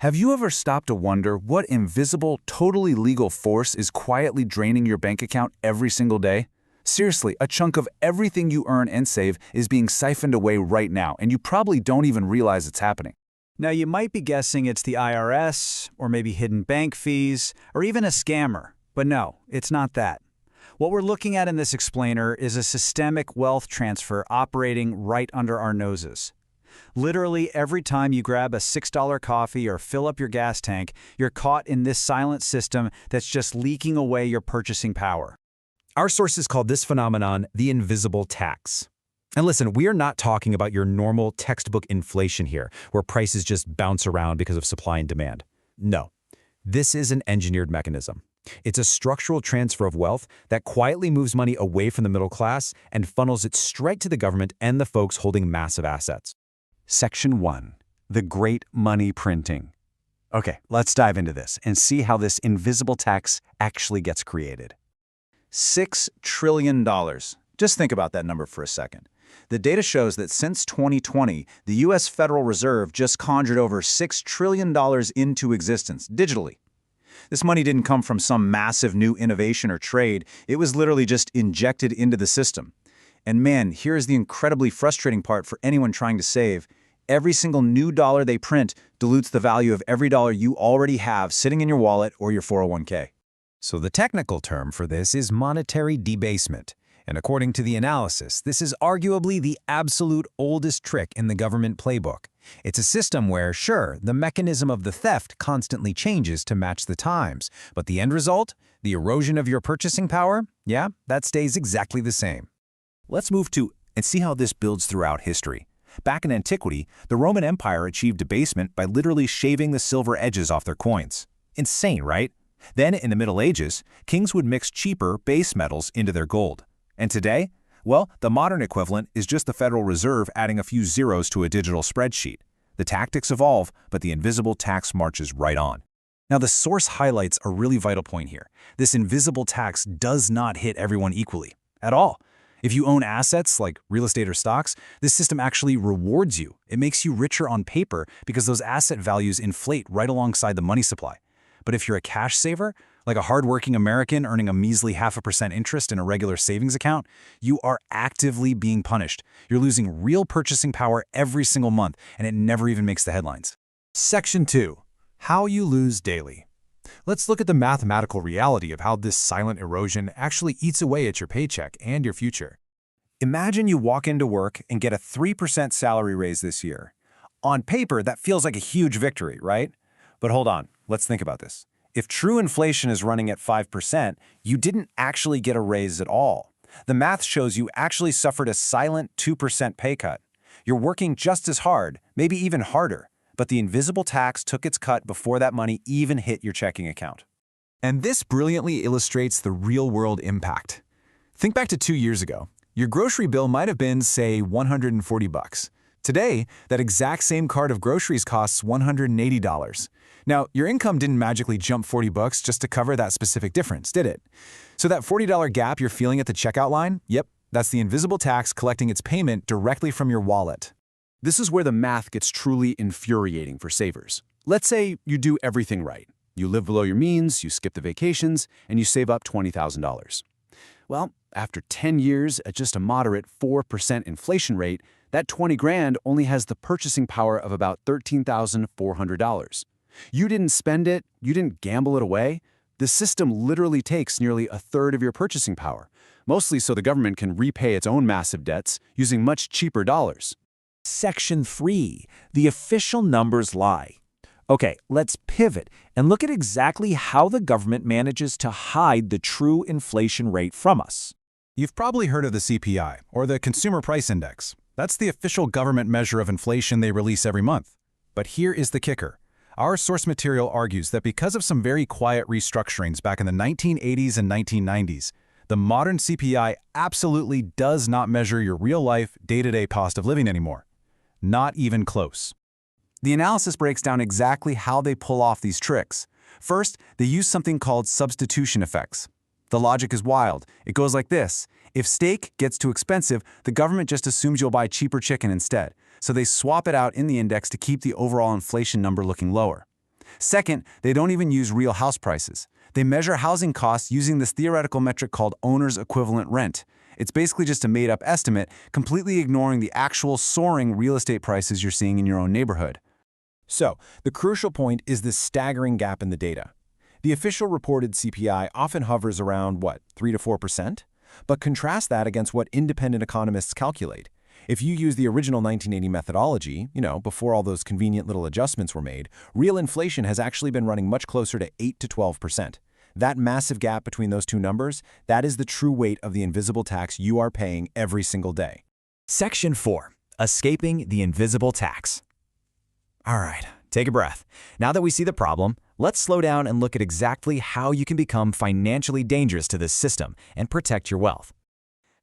Have you ever stopped to wonder what invisible, totally legal force is quietly draining your bank account every single day? Seriously, a chunk of everything you earn and save is being siphoned away right now, and you probably don't even realize it's happening. Now, you might be guessing it's the IRS, or maybe hidden bank fees, or even a scammer. But no, it's not that. What we're looking at in this explainer is a systemic wealth transfer operating right under our noses. Literally, every time you grab a $6 coffee or fill up your gas tank, you're caught in this silent system that's just leaking away your purchasing power. Our sources called this phenomenon the invisible tax. And listen, we are not talking about your normal textbook inflation here, where prices just bounce around because of supply and demand. No, this is an engineered mechanism. It's a structural transfer of wealth that quietly moves money away from the middle class and funnels it straight to the government and the folks holding massive assets. Section 1. The Great Money Printing. Okay, let's dive into this and see how this invisible tax actually gets created. $6 trillion. Just think about that number for a second. The data shows that since 2020, the U.S. Federal Reserve just conjured over $6 trillion into existence, digitally. This money didn't come from some massive new innovation or trade. It was literally just injected into the system. And man, here's the incredibly frustrating part for anyone trying to save. Every single new dollar they print dilutes the value of every dollar you already have sitting in your wallet or your 401k. So the technical term for this is monetary debasement. And according to the analysis, this is arguably the absolute oldest trick in the government playbook. It's a system where, sure, the mechanism of the theft constantly changes to match the times, but the end result, the erosion of your purchasing power, yeah, that stays exactly the same. Let's move to and see how this builds throughout history. Back in antiquity, the Roman Empire achieved debasement by literally shaving the silver edges off their coins. Insane, right? Then, in the Middle Ages, kings would mix cheaper base metals into their gold. And today? Well, the modern equivalent is just the Federal Reserve adding a few zeros to a digital spreadsheet. The tactics evolve, but the invisible tax marches right on. Now, the source highlights a really vital point here. This invisible tax does not hit everyone equally, at all. If you own assets like real estate or stocks, this system actually rewards you. It makes you richer on paper because those asset values inflate right alongside the money supply. But if you're a cash saver, like a hardworking American earning a measly 0.5% interest in a regular savings account, you are actively being punished. You're losing real purchasing power every single month, and it never even makes the headlines. Section 2. How you lose daily. Let's look at the mathematical reality of how this silent erosion actually eats away at your paycheck and your future. Imagine you walk into work and get a 3% salary raise this year. On paper, that feels like a huge victory, right? But hold on, let's think about this. If true inflation is running at 5%, you didn't actually get a raise at all. The math shows you actually suffered a silent 2% pay cut. You're working just as hard, maybe even harder, but the invisible tax took its cut before that money even hit your checking account. And this brilliantly illustrates the real-world impact. Think back to 2 years ago. Your grocery bill might have been, say, $140. Today, that exact same cart of groceries costs $180. Now, your income didn't magically jump $40 just to cover that specific difference, did it? So that $40 gap you're feeling at the checkout line, yep, that's the invisible tax collecting its payment directly from your wallet. This is where the math gets truly infuriating for savers. Let's say you do everything right. You live below your means, you skip the vacations, and you save up $20,000. Well, after 10 years at just a moderate 4% inflation rate, that 20 grand only has the purchasing power of about $13,400. You didn't spend it, you didn't gamble it away. The system literally takes nearly a third of your purchasing power, mostly so the government can repay its own massive debts using much cheaper dollars. Section 3. The official numbers lie. Okay, let's pivot and look at exactly how the government manages to hide the true inflation rate from us. You've probably heard of the CPI, or the Consumer Price Index. That's the official government measure of inflation they release every month. But here is the kicker. Our source material argues that because of some very quiet restructurings back in the 1980s and 1990s, the modern CPI absolutely does not measure your real-life, day-to-day cost of living anymore. Not even close. The analysis breaks down exactly how they pull off these tricks. First, they use something called substitution effects. The logic is wild. It goes like this. If steak gets too expensive, the government just assumes you'll buy cheaper chicken instead. So they swap it out in the index to keep the overall inflation number looking lower. Second, they don't even use real house prices. They measure housing costs using this theoretical metric called owner's equivalent rent. It's basically just a made-up estimate, completely ignoring the actual soaring real estate prices you're seeing in your own neighborhood. So, the crucial point is this staggering gap in the data. The official reported CPI often hovers around, 3 to 4%? But contrast that against what independent economists calculate. If you use the original 1980 methodology, before all those convenient little adjustments were made, real inflation has actually been running much closer to 8 to 12%. That massive gap between those two numbers, that is the true weight of the invisible tax you are paying every single day. Section 4. Escaping the invisible tax. All right, take a breath. Now that we see the problem, let's slow down and look at exactly how you can become financially dangerous to this system and protect your wealth.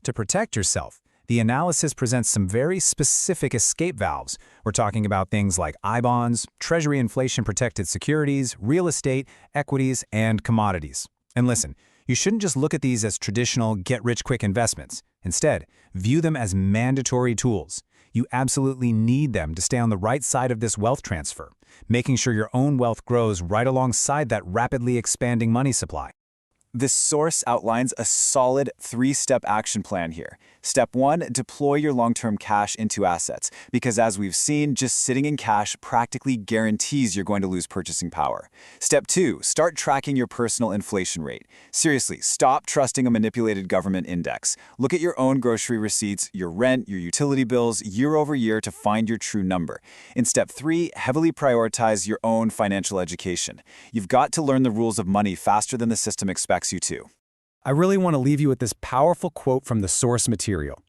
To protect yourself, the analysis presents some very specific escape valves. We're talking about things like I-bonds, Treasury inflation-protected securities, real estate, equities, and commodities. And listen, you shouldn't just look at these as traditional get-rich-quick investments. Instead, view them as mandatory tools. You absolutely need them to stay on the right side of this wealth transfer, making sure your own wealth grows right alongside that rapidly expanding money supply. This source outlines a solid 3-step action plan here. Step 1, deploy your long-term cash into assets, because as we've seen, just sitting in cash practically guarantees you're going to lose purchasing power. Step 2, start tracking your personal inflation rate. Seriously, stop trusting a manipulated government index. Look at your own grocery receipts, your rent, your utility bills, year over year to find your true number. In Step 3, heavily prioritize your own financial education. You've got to learn the rules of money faster than the system expects you to. I really want to leave you with this powerful quote from the source material.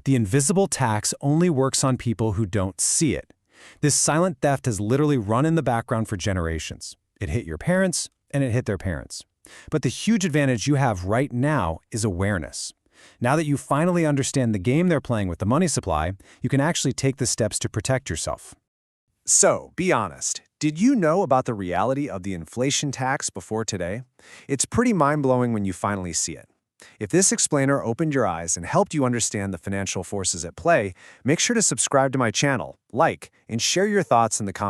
The invisible tax only works on people who don't see it. This silent theft has literally run in the background for generations. It hit your parents, and it hit their parents. But the huge advantage you have right now is awareness. Now that you finally understand the game they're playing with the money supply, you can actually take the steps to protect yourself. So, be honest. Did you know about the reality of the inflation tax before today? It's pretty mind-blowing when you finally see it. If this explainer opened your eyes and helped you understand the financial forces at play, make sure to subscribe to my channel, like, and share your thoughts in the comments.